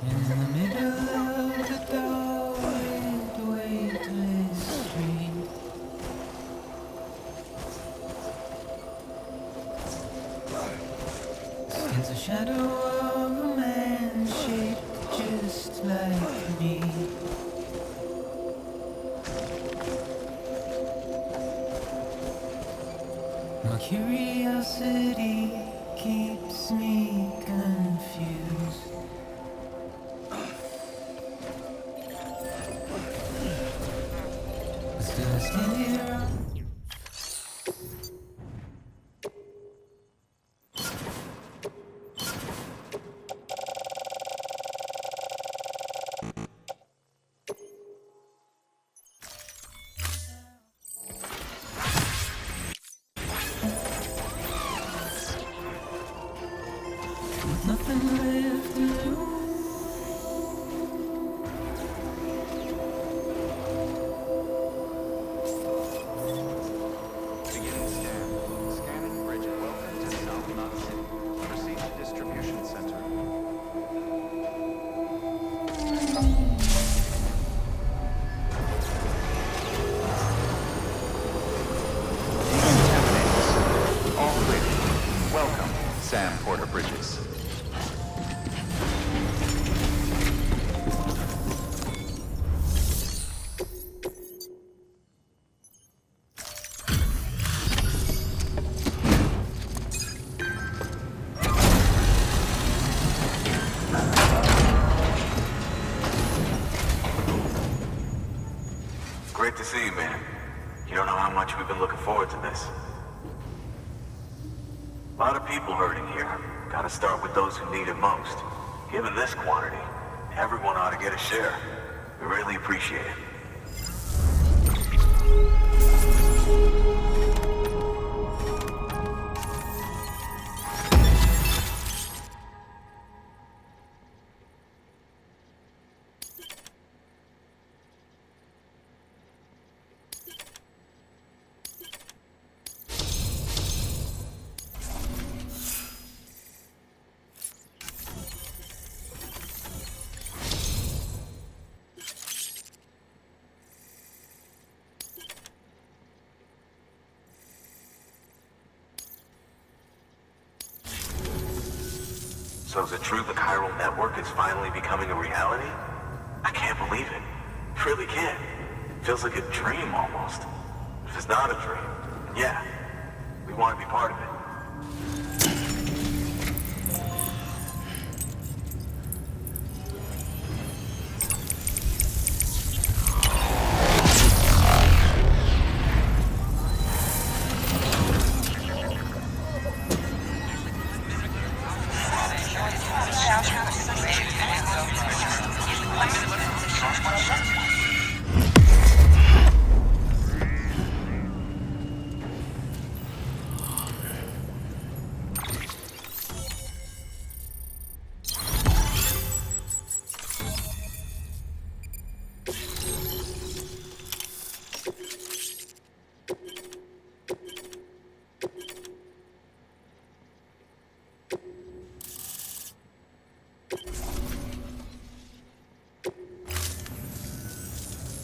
In the middle of the dull, weightless street, stands a shadow of a man shaped just like me. My curiosity keeps me confused. But still I stand here. With nothing left to lose. Beginning scan. Scanning bridge. Welcome to South Knot City. Proceed to distribution center. Decontaminators. All ready. Welcome, Sam Porter Bridges. Great to see you, man. You don't know how much we've been looking forward to this. A lot of people hurting here. Gotta start with those who need it most. Given this quantity, everyone ought to get a share. We really appreciate it. So is it true the chiral network is finally becoming a reality? I can't believe it. Really can't. It feels like a dream almost. If it's not a dream, then yeah, we want to be part of it.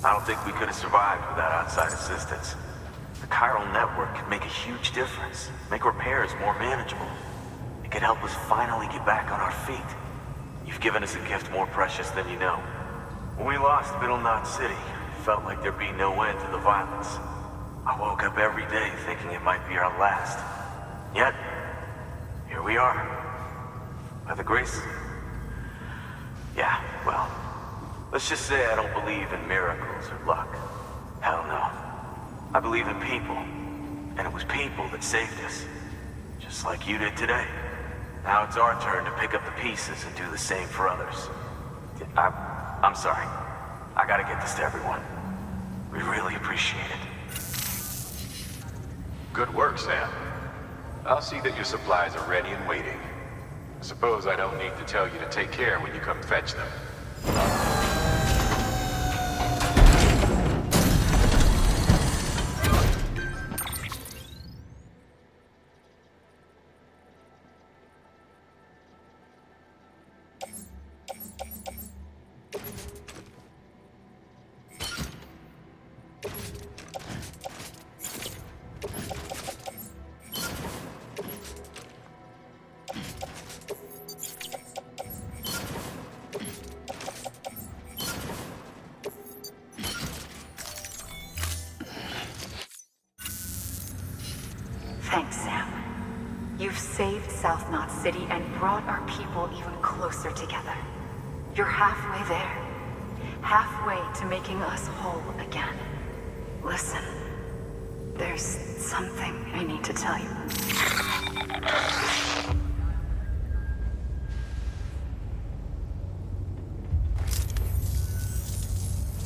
I don't think we could have survived without outside assistance. The chiral network could make a huge difference, make repairs more manageable. It could help us finally get back on our feet. You've given us a gift more precious than you know. When we lost Middle Knot City, it felt like there'd be no end to the violence. I woke up every day thinking it might be our last. Yet, here we are. By the grace... Yeah, well... Let's just say I don't believe in miracles or luck. Hell no. I believe in people. And it was people that saved us. Just like you did today. Now it's our turn to pick up the pieces and do the same for others. I'm sorry. I gotta get this to everyone. We really appreciate it. Good work, Sam. I'll see that your supplies are ready and waiting. I suppose I don't need to tell you to take care when you come fetch them. South Knot City and brought our people even closer together. You're halfway there. Halfway to making us whole again. Listen, there's something I need to tell you.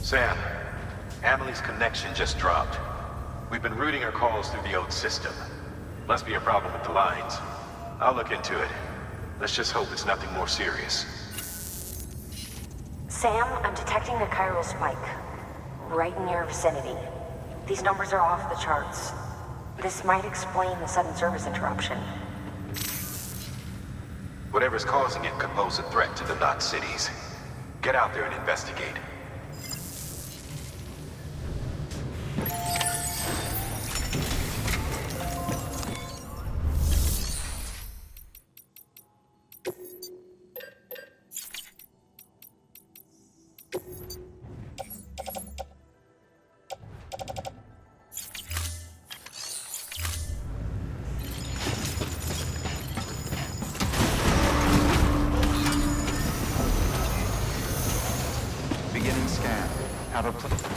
Sam, Amelie's connection just dropped. We've been routing her calls through the old system. Must be a problem with the lines. I'll look into it. Let's just hope it's nothing more serious. Sam, I'm detecting a chiral spike. Right in your vicinity. These numbers are off the charts. This might explain the sudden service interruption. Whatever's causing it could pose a threat to the Knot cities. Get out there and investigate. Beginning scan. Out of place.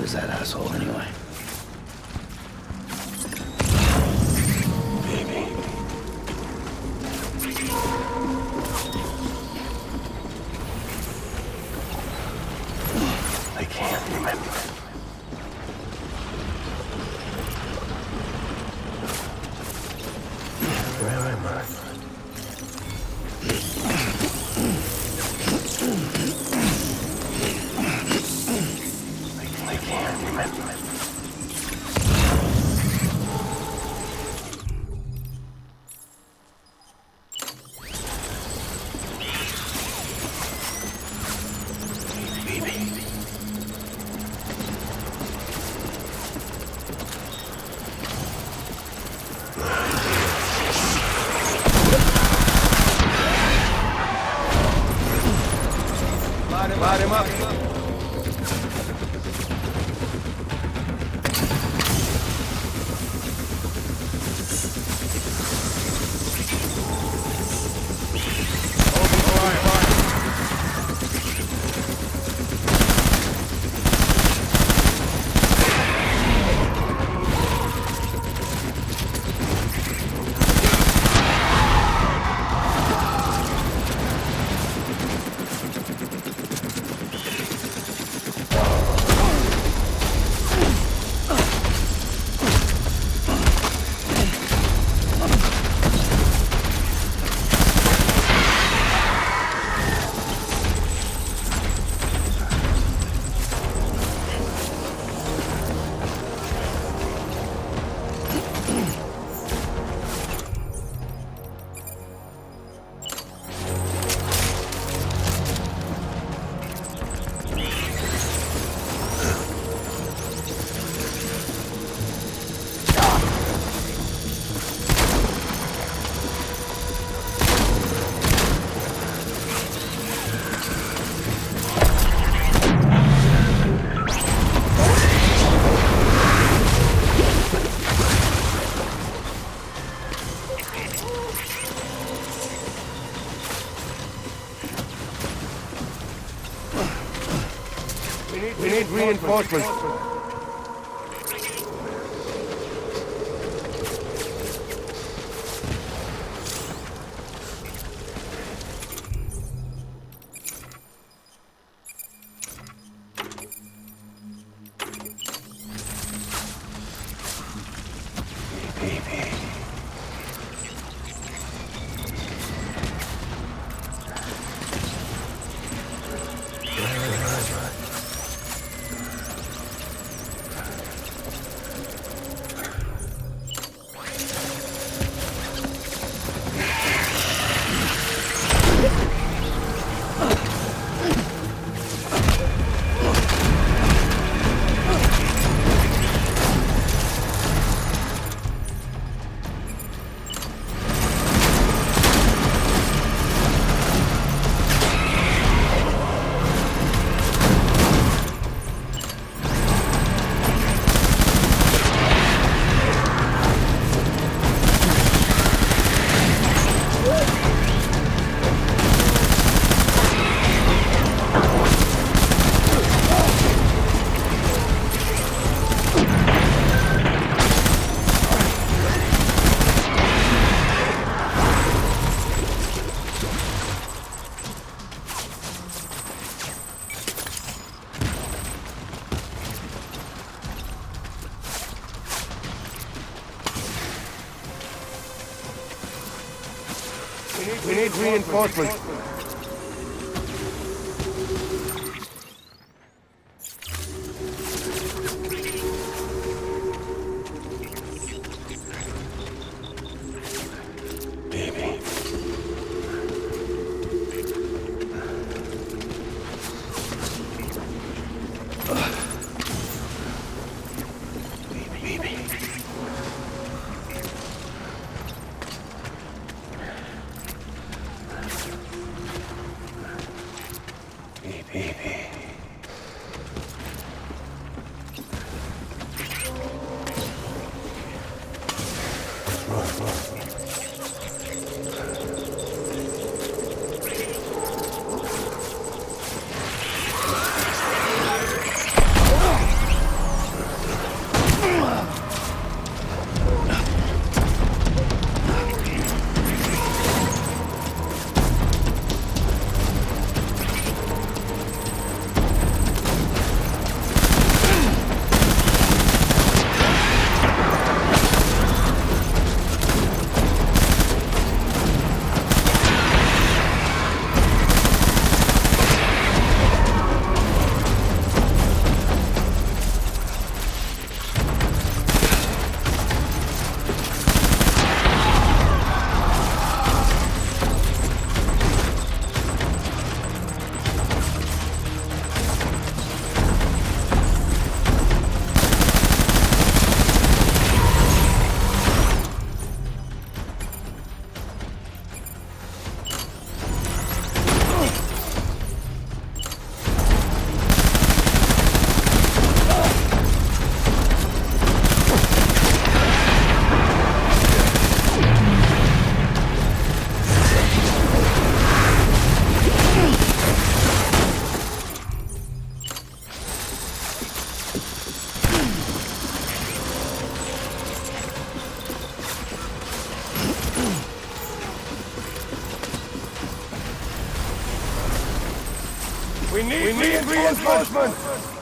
is that asshole anyway? I can't remember. Where am I? I can't remember. Light him up. We need reinforcements. We need reinforcements. need reinforcements!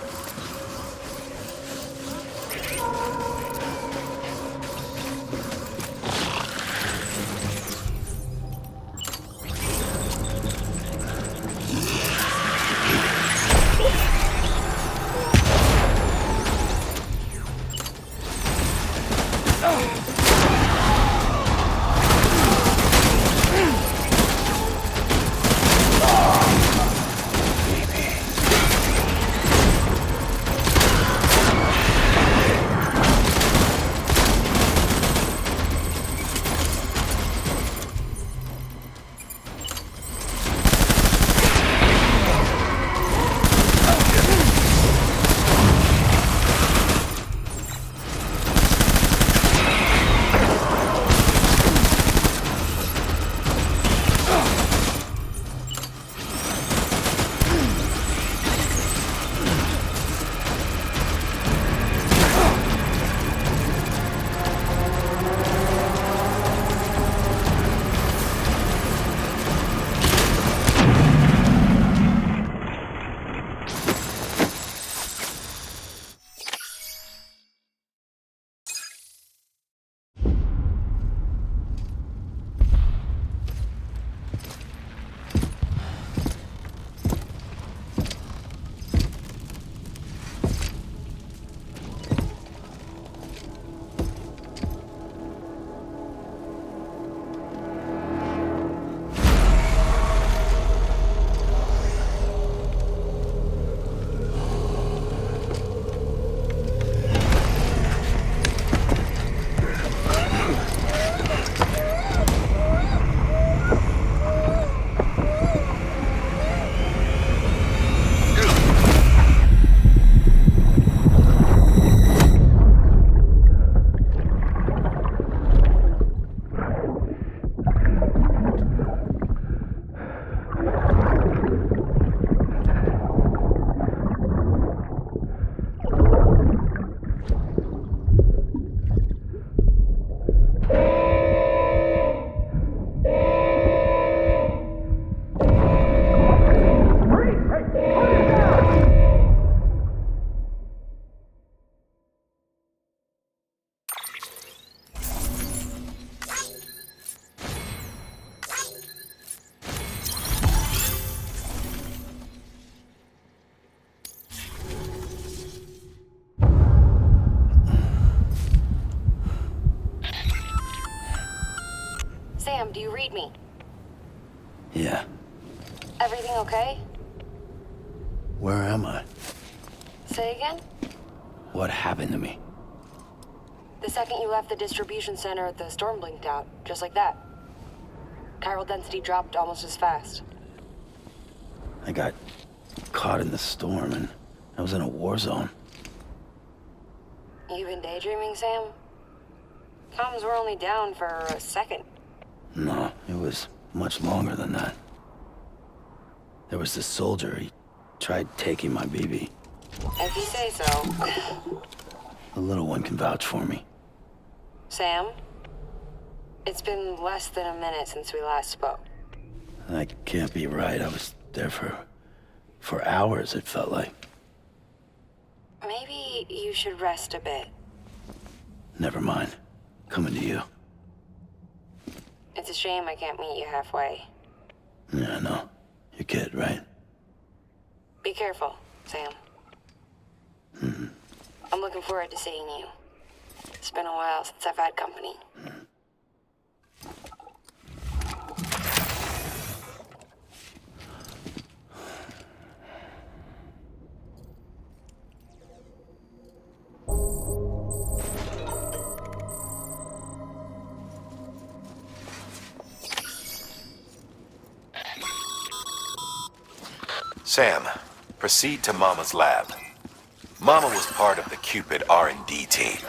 Sam, do you read me? Yeah. Everything okay? Where am I? Say again? What happened to me? The second you left the distribution center, the storm blinked out, just like that. Chiral density dropped almost as fast. I got caught in the storm and I was in a war zone. You been daydreaming, Sam? Comms were only down for a second. No, it was much longer than that. There was this soldier, he tried taking my BB. If you say so. The little one can vouch for me. Sam? It's been less than a minute since we last spoke. That can't be right. I was there for hours, it felt like. Maybe you should rest a bit. Never mind. Coming to you. It's a shame I can't meet you halfway. Yeah, I know. Your kid, right? Be careful, Sam. Mm-hmm. I'm looking forward to seeing you. It's been a while since I've had company. Sam, proceed to Mama's lab. Mama was part of the Cupid R&D team.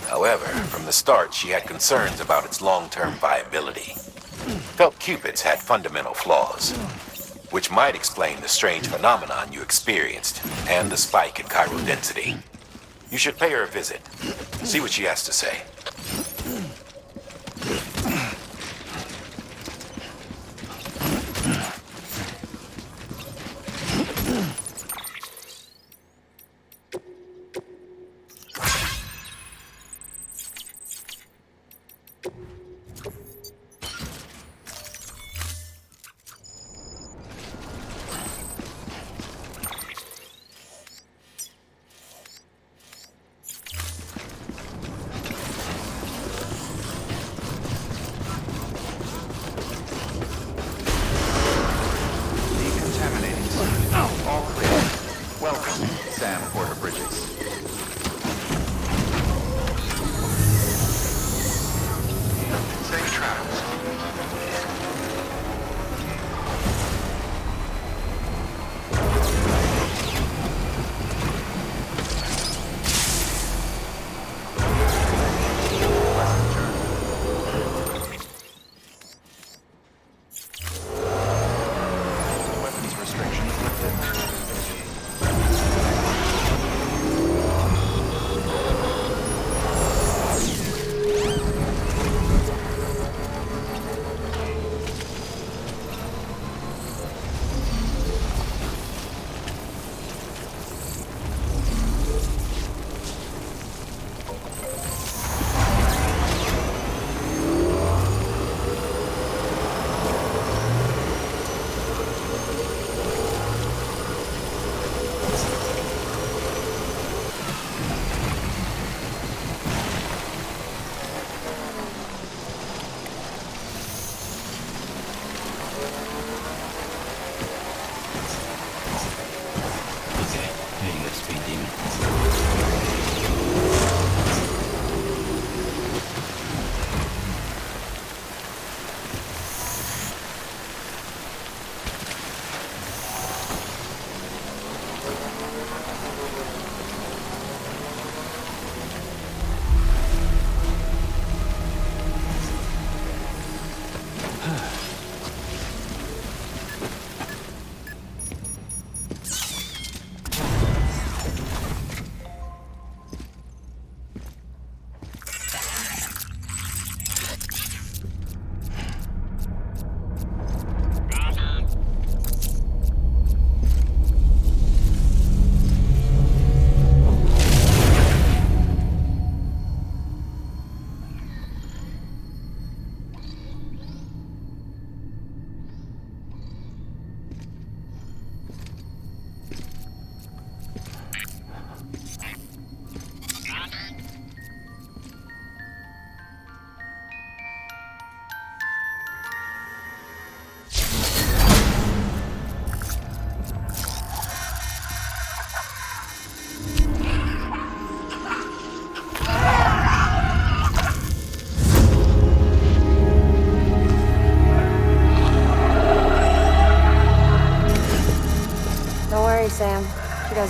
However, from the start, she had concerns about its long-term viability. Felt Cupids had fundamental flaws, which might explain the strange phenomenon you experienced and the spike in chiral density. You should pay her a visit. See what she has to say.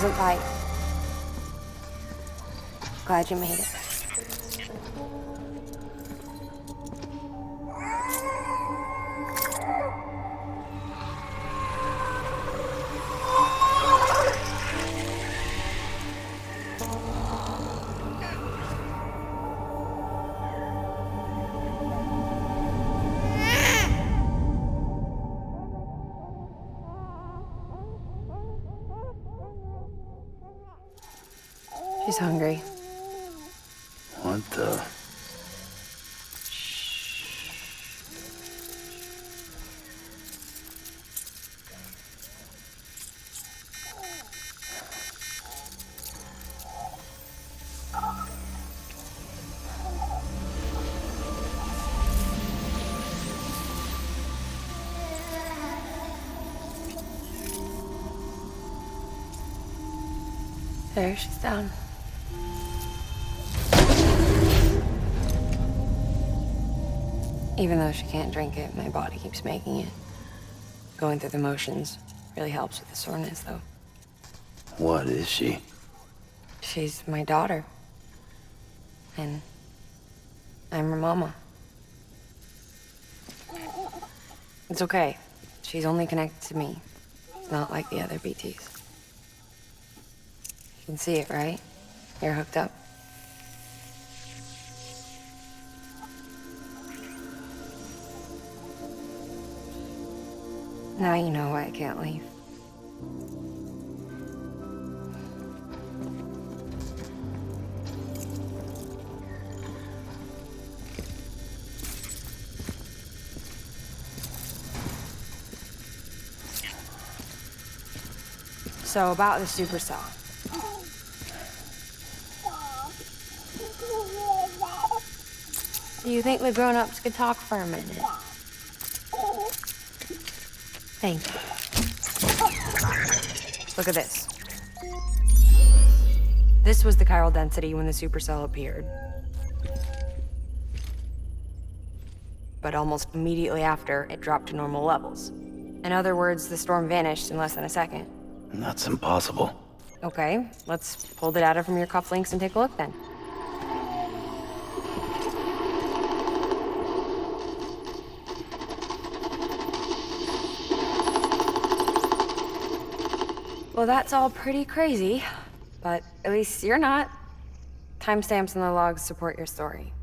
doesn't bite. Glad you made it. She's hungry. What the? There, she's down. Even though she can't drink it, my body keeps making it. Going through the motions really helps with the soreness, though. What is she? She's my daughter. And I'm her mama. It's okay. She's only connected to me. Not like the other BTs. You can see it, right? You're hooked up. Now you know why I can't leave. So about the supercell. Do you think the grown-ups could talk for a minute? Thank you. Look at this. This was the chiral density when the supercell appeared. But almost immediately after, it dropped to normal levels. In other words, the storm vanished in less than a second. That's impossible. Okay, let's pull the data from your cufflinks and take a look then. Well, that's all pretty crazy, but at least you're not. Timestamps in the logs support your story.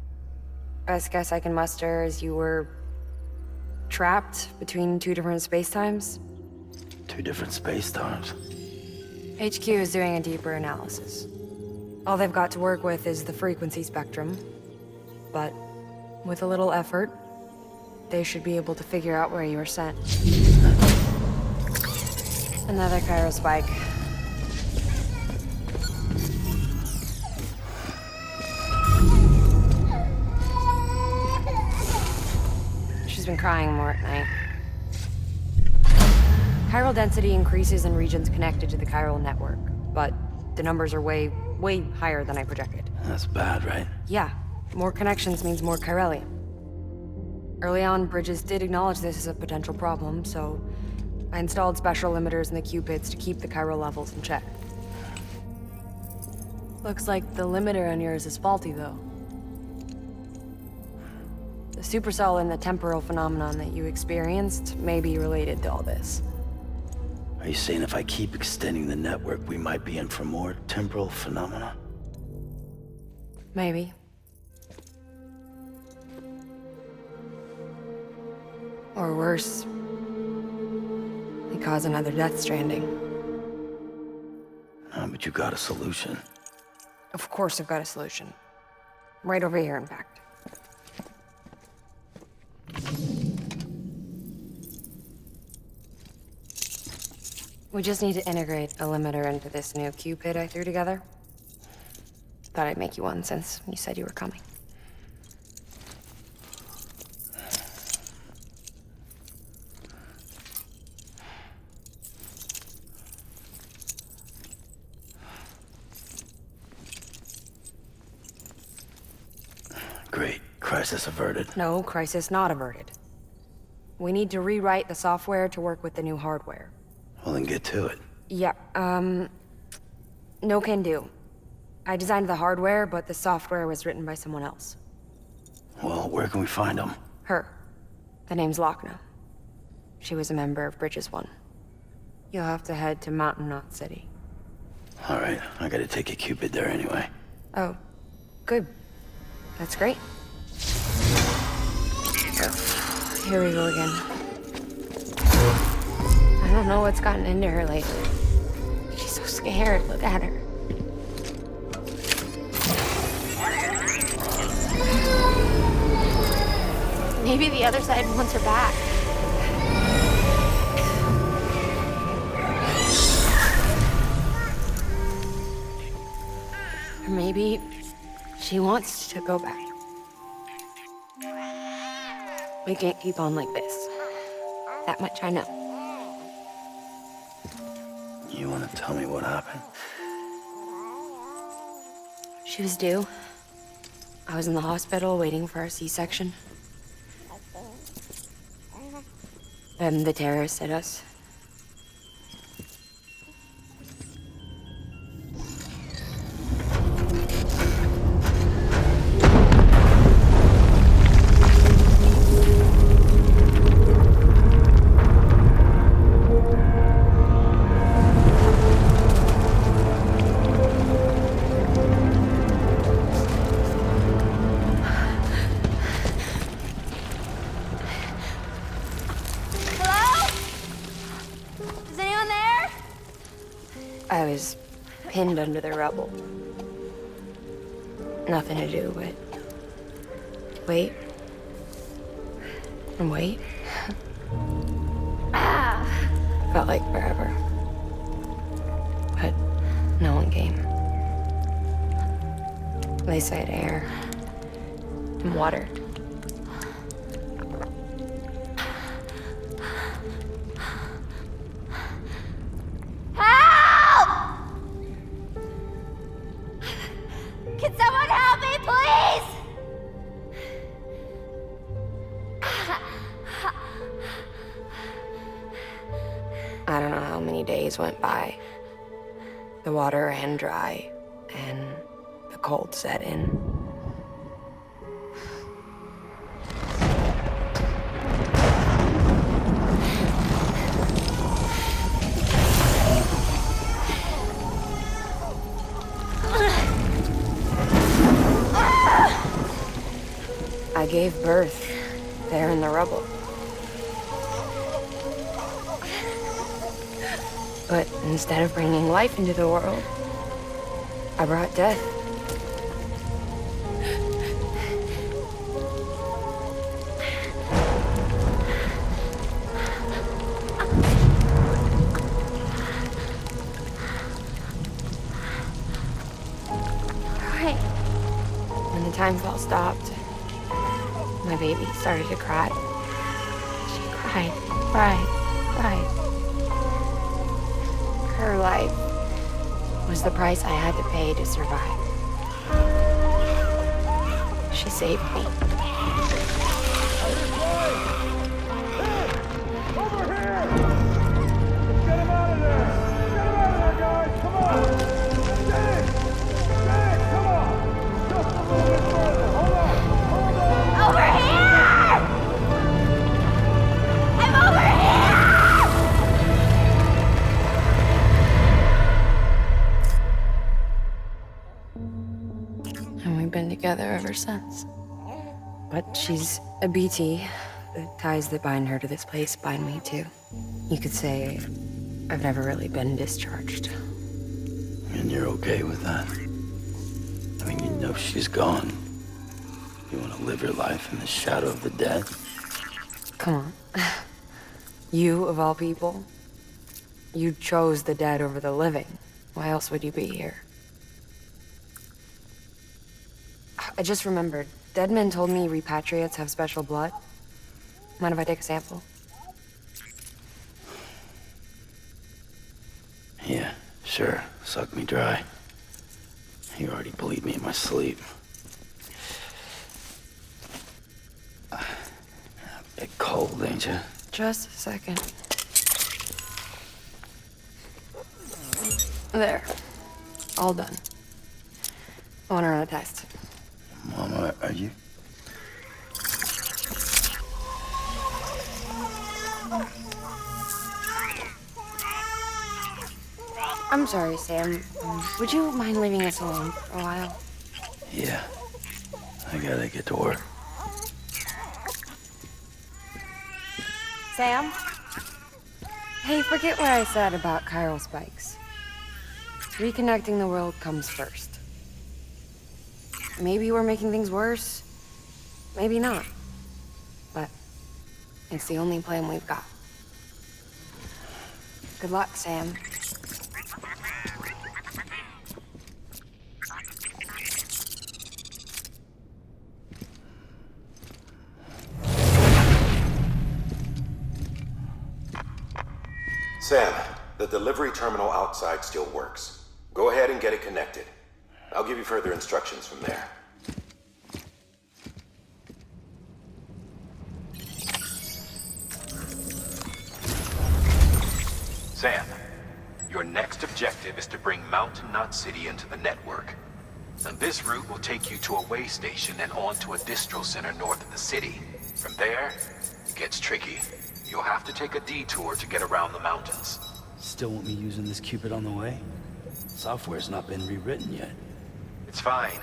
Best guess I can muster is you were trapped between two different spacetimes. Two different space times. HQ is doing a deeper analysis. All they've got to work with is the frequency spectrum, but with a little effort, they should be able to figure out where you were sent. Another chiral spike. She's been crying more at night. Chiral density increases in regions connected to the chiral network, but the numbers are way higher than I projected. That's bad, right? Yeah, more connections means more chiralium. Early on, Bridges did acknowledge this as a potential problem, so I installed special limiters in the Cupids to keep the chiral levels in check. Looks like the limiter on yours is faulty, though. The supercell and the temporal phenomenon that you experienced may be related to all this. Are you saying if I keep extending the network, we might be in for more temporal phenomena? Maybe. Or worse, they cause another death stranding. But you got a solution. Of course I've got a solution. Right over here, in fact. We just need to integrate a limiter into this new Cupid I threw together. Thought I'd make you one since you said you were coming. Great. Crisis averted. No, crisis not averted. We need to rewrite the software to work with the new hardware. Well, then get to it. Yeah, No can do. I designed the hardware, but the software was written by someone else. Well, where can we find him? Her. The name's Lochna. She was a member of Bridges 1. You'll have to head to Mountain Knot City. All right, I gotta take a Cupid there anyway. Oh, good. That's great. Here we go again. I don't know what's gotten into her lately. She's so scared. Look at her. Maybe the other side wants her back. Or maybe she wants to go back. We can't keep on like this. That much I know. You wanna tell me what happened? She was due. I was in the hospital waiting for a C-section. Then the terrorists hit us. I was pinned under the rubble. Nothing to do but wait and wait. Felt like forever. But no one came. They said air and water. Can someone help me, please? I don't know how many days went by. The water ran dry, and the cold set in. I gave birth there in the rubble. But instead of bringing life into the world, I brought death. Right. When the time fell stopped, my baby started to cry. She cried, cried, cried. Her life was the price I had to pay to survive. She saved me. Over here! Get him out of there! Get him out of there, guys! Come on! Get in! Get in! Come on! Just a little bit further. Hold on! Hold on! Over here! I'm over here! And we've been together ever since. But she's a BT. The ties that bind her to this place bind me too. You could say I've never really been discharged. And you're okay with that? I mean, you know she's gone. You want to live your life in the shadow of the dead? Come on. You, of all people, you chose the dead over the living. Why else would you be here? I just remembered. Dead men told me repatriates have special blood. Mind if I take a sample? Yeah, sure. Suck me dry. You already bleed me in my sleep. A bit cold, ain't you? Just a second. There. All done. I want to run a test. Mama, are you? I'm sorry, Sam. Would you mind leaving us alone for a while? Yeah. I gotta get to work. Sam? Hey, forget what I said about chiral spikes. Reconnecting the world comes first. Maybe we're making things worse. Maybe not. But it's the only plan we've got. Good luck, Sam. Sam, the delivery terminal outside still works. Go ahead and get it connected. I'll give you further instructions from there. Sam, your next objective is to bring Mountain Knot City into the network. And this route will take you to a way station and on to a distro center north of the city. From there, it gets tricky. You'll have to take a detour to get around the mountains. Still want me using this Cupid on the way? Software's not been rewritten yet. It's fine.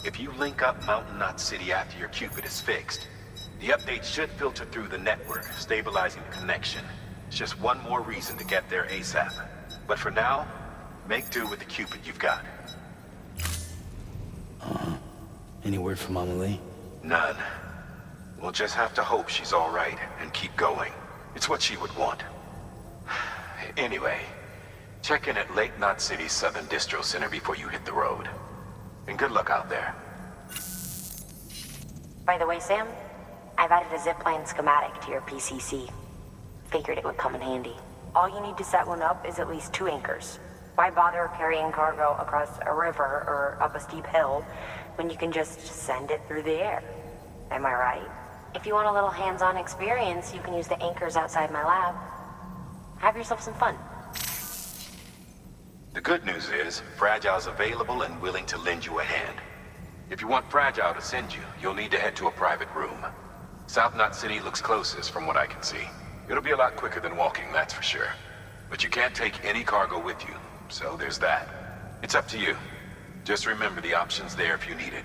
If you link up Mountain Knot City after your Cupid is fixed, the updates should filter through the network, stabilizing the connection. It's just one more reason to get there ASAP. But for now, make do with the Cupid you've got. Any word from Mama Lee? None. We'll just have to hope she's all right and keep going. It's what she would want. Anyway, check in at Lake Knot City's Southern Distro Center before you hit the road. And good luck out there. By the way, Sam, I've added a zipline schematic to your PCC. Figured it would come in handy. All you need to set one up is at least 2 anchors. Why bother carrying cargo across a river or up a steep hill when you can just send it through the air? Am I right? If you want a little hands-on experience, you can use the anchors outside my lab. Have yourself some fun. The good news is, Fragile's available and willing to lend you a hand. If you want Fragile to send you, you'll need to head to a private room. South Knot City looks closest from what I can see. It'll be a lot quicker than walking, that's for sure. But you can't take any cargo with you, so there's that. It's up to you. Just remember the option's there if you need it.